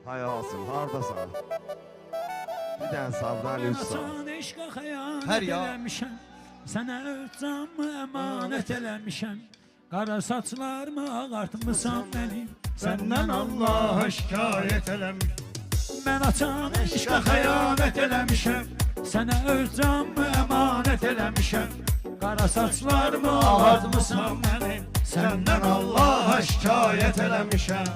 Hay olsun, hardasan? Bir dənə savdan üstə. Eşqə xəyanət Hər ya. eləmişəm, sənə öz canımı əmanət eləmişəm. Qara saçlarımı ağartmısan mənim, Səndən Allaha şikayət eləmiş. mən açan eşqə xəyanət eləmişəm, sənə öz canımı əmanət eləmişəm. Qara saçlarımı ağartmısan mənim, Səndən Allaha şikayət eləmişəm.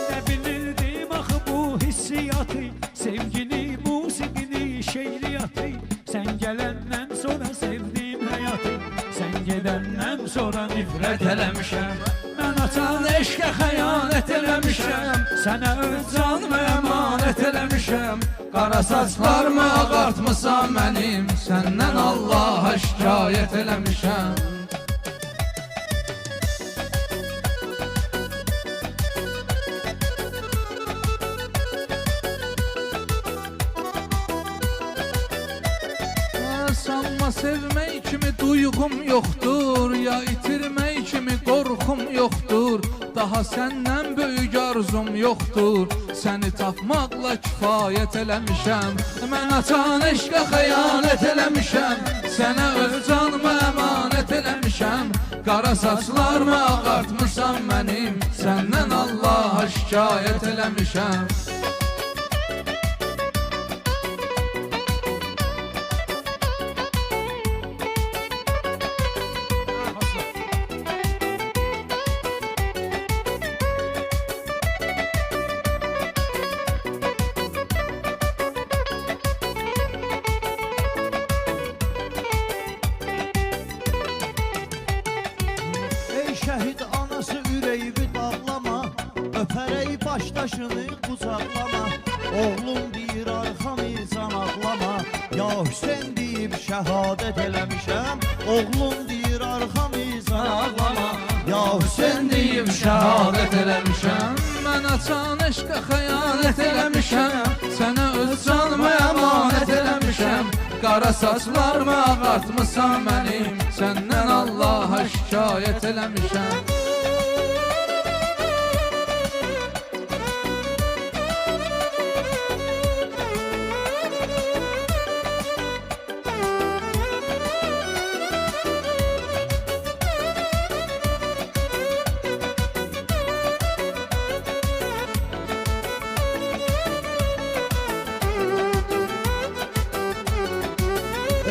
nə bilirdim axı bu hissiyatı, sevgini, musiqini, şeiriyyatı. Sən gələndən sonra sevdim həyatı, sən gedəndən sonra nifrət eləmişəm. Mən açan eşqə xəyanət eləmişəm, sənə öz canımı əmanət eləmişəm. Qara saçlarımı ağartmısan mənim, səndən Allaha şikayət eləmişəm. Sanma sevmək kimi duyğum yoxdur, ya itirmək kimi qorxum yoxdur. Daha səndən böyük arzum yoxdur, səni tapmaqla kifayət eləmişəm. Mən açan eşqə xəyanət eləmişəm, sənə öz canımı əmanət eləmişəm. Qara saçlarımı ağartmısan mənim, səndən Allaha şikayət eləmişəm. Ey şəhid anası ürəyimi dağlama, öpərək başdaşını qucaqlama. Oğlum deyir arxamı canaqlama, ya Hüseyin deyib şəhadət eləmişəm. Oğlum deyir arxamı canaqlama, ya Hüseyin deyib şəhadət eləmişəm. Mən açan eşqə xəyanət eləmişəm, sənə öz canımı əmanət eləmişəm. Qara saçlarımı ağartmısan mənim, səndən Allaha şikayət eləmişəm.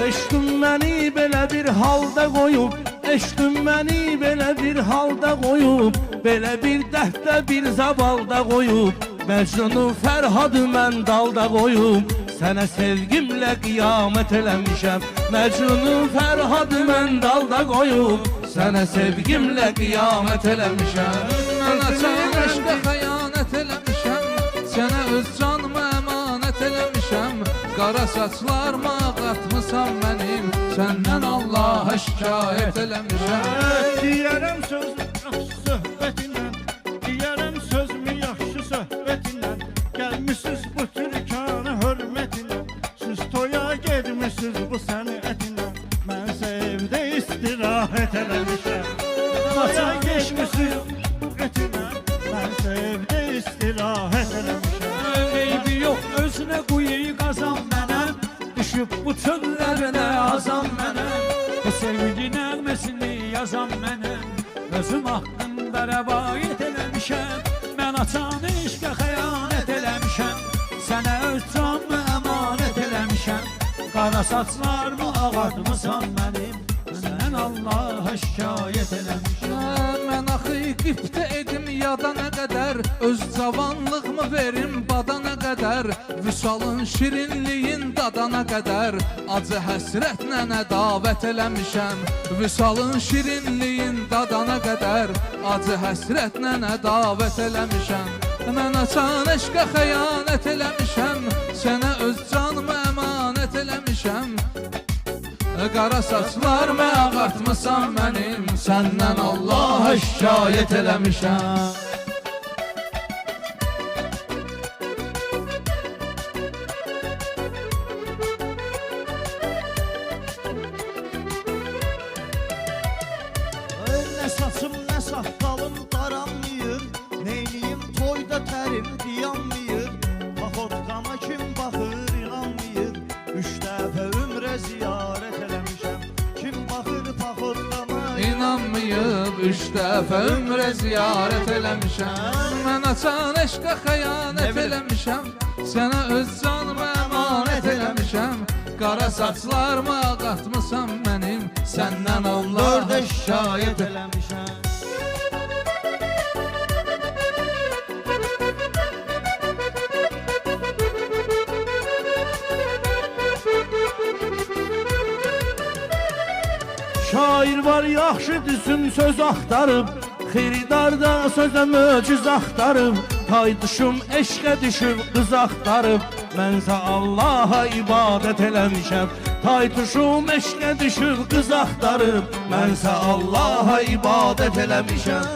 Eşqim məni belə bir halda qoyub, eşqim məni belə bir halda qoyub, belə bir dəhtə bir zabalda qoyub, Məcnunu Fərhadı mən dalda qoyub, sənə sevgimlə qiyamət eləmişəm. Məcnunu Fərhadı mən dalda qoyub, sənə sevgimlə qiyamət eləmişəm. Mən açan eşqə xəyanət eləmişəm, sənə öz canımı əmanət eləmişəm. Qara saçlarımı ağartmısan mənim, səndən Allaha şikayət eləmişəm. Deyərəm söz yaxşı söhbətindən, deyərəm sözümü yaxşı söhbətindən. Gəlmişsiz bu türkanı hörmətindən, siz toya gedmişsiz bu sənətindən. Mən evdə istirahət eləmişəm, toya geçmişsiz etindən. Mən evdə istirahət eləmişəm. Eybi yox özünə quyu qazan mənəm, düşüb bu çöllərdə azam mənəm. Bu sevgi nəğməsini yazan mənəm, özüm haqqında rəvayət eləmişəm. Mən açan eşqə xəyanət eləmişəm, sənə öz canımı əmanət eləmişəm. Qara saçlarımı ağartmısan mənim, səndən Allaha şikayət eləmişəm. Mən axı qibtə edim yada nə qədər, öz cavanlığımı verim badana qədər. Vüsalın şirinliyin dadana qədər, acı həsrətlə nə davət eləmişəm. Vüsalın şirinliyin dadana qədər, acı həsrətlə nə davət eləmişəm. Mən açan eşqə xəyanət eləmişəm, sənə öz canımı əmanət eləmişəm. Qara saçlarımı ağartmısan mənim, səndən Allaha şikayət eləmişəm. Ne saçım ne saqqalım daranmayır, neyliyim toyda tərim diyanmayır. Paxotkama kim baxır inanmayır, 3 dəfə ömrə ziyarət eləmişəm. Kim baxır paxotkama İnanmayıb 3 dəfə ömrə ziyarət eləmişəm. Mən açan eşqə xəyanət eləmişəm, sənə öz canımı əmanət eləmişəm. Qara saçlarımı ağartmısan mənim, səndən Allaha şikayət eləmişəm. Şair var yaxşı düzün söz axtarıb, xeridar da sözə möcüz axtarıb. Taydışım eşqə düşüb qız axtarıb, mənsə Allaha ibadət eləmişəm. Taydışım eşqə düşüb qız axtarıb, mənsə Allaha ibadət eləmişəm.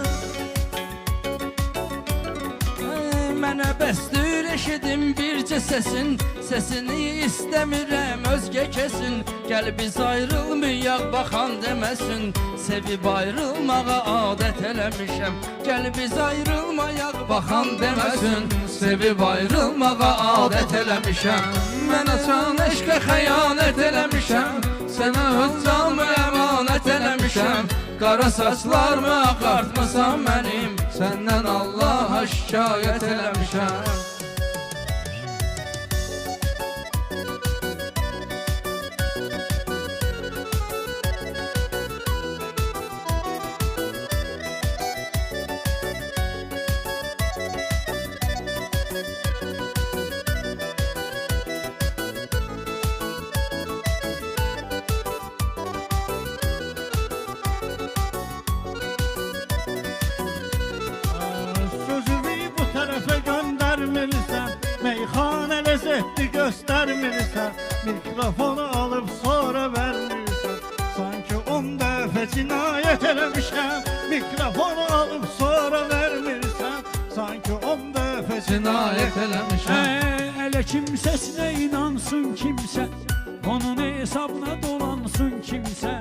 Mənə bəsdir eşidim bircə səsin, səsini istəmirəm özgə kəsin. Gəl biz ayrılmayaq baxan deməsin, sevib ayrılmağa adət eləmişəm. Gəl biz ayrılmayaq baxan deməsin, sevib ayrılmağa adət eləmişəm. Mən açan eşqə xəyanət eləmişəm, sənə öz canımı əmanət eləmişəm. Qara saçlarımı ağartmısan mənim, səndən Allaha şikayət eləmişəm. Sözümü bu tərəfə göndərmirsən, meyxanə ləzzətli göstərmirsən, mikrofonu alıb sonra vermirsən. Sanki 10 dəfə cinayət eləmişəm, mikrofonu alıb sonra vermirsən. Sanki 10 dəfə Cinayət eləmişəm. Elə kimsəsinə inansın kimsə, onun hesabına dolansın kimsə.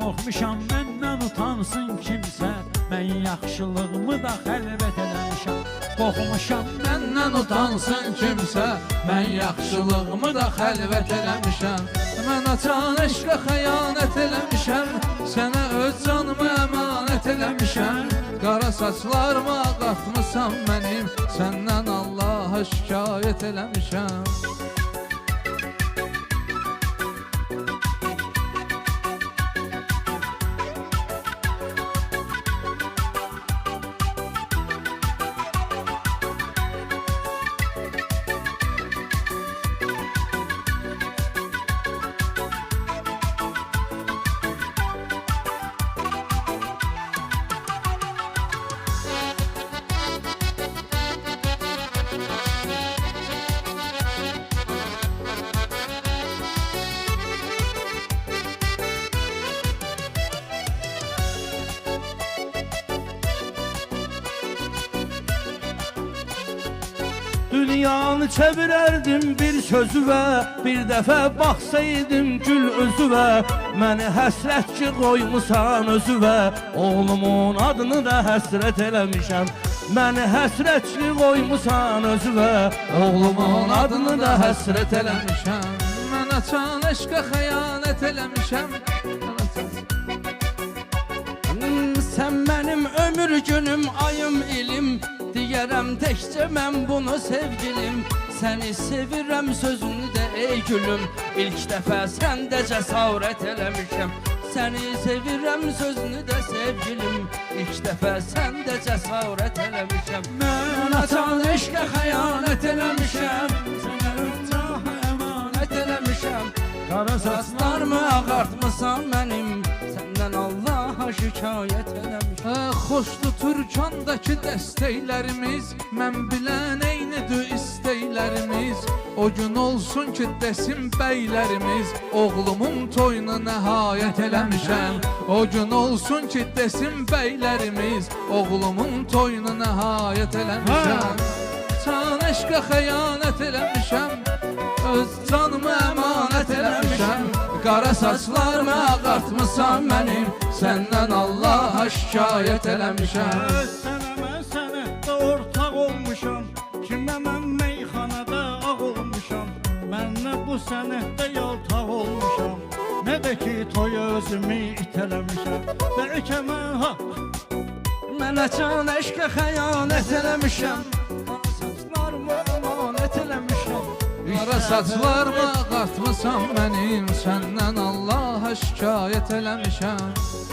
Qorxmuşam məndən utansın kimsə, mən yaxşılığımı da xəlvət eləmişəm. Qorxmuşam Məndən utansın kimsə, mən yaxşılığımı da xəlvət eləmişəm. Mən açan eşqə xəyanət eləmişəm, sənə öz canımı əmanət eləmişəm. Qara saçlarımı ağartmısan mənim, səndən Allaha şikayət eləmişəm. Dünyanı çevirərdim bir sözüvə, bir dəfə baxsaydım gül özüvə. Məni həsrət ki qoymusan özüvə, oğlumun adını da həsrət eləmişəm. Məni həsrət ki qoymusan özüvə, oğlumun adını da həsrət eləmişəm. Mən açan eşqə xəyanət eləmişəm. Sən mənim ömür günüm, ayım, ilim, deyərəm təkcə mən bunu sevgilim. Səni sevirəm sözünü də ey gülüm, İlk dəfə səndə cəsarət eləmişəm. Səni sevirəm sözünü də sevgilim, İlk dəfə səndə cəsarət eləmişəm. mən açan eşqə xəyanət eləmişəm, sənə öz canımı əmanət eləmişəm. Qara Saçlarımı ağartmısan mənim, səndən Allaha şikayət eləmişəm. Xoşdur Türkandakı dəstəklərimiz, mən bilən eynidir istək. eylərimiz. O gün olsun ki desin bəylərimiz, oğlumun toyunu nəhayət eləmişəm. O gün olsun ki desin bəylərimiz, oğlumun toyunu nəhayət eləmişəm. Can eşqə xəyanət eləmişəm, öz canımı əmanət eləmişəm. Qara saçlarımı ağartmısan mənim, səndən Allaha şikayət eləmişəm. Sənə mən sənətdə ortaq olmuşam, kimə mən meyxanada ağ olmuşam. Mən nə bu sənətdə yaltaq olmuşam, nə də ki toya özümü itələmişəm. Bəlkə mən Mənə can eşqə xəyanət eləmişəm, saçlarımı əmanət eləmişəm. Qara saçlarımı ağartmısan mənim, səndən Allaha şikayət eləmişəm.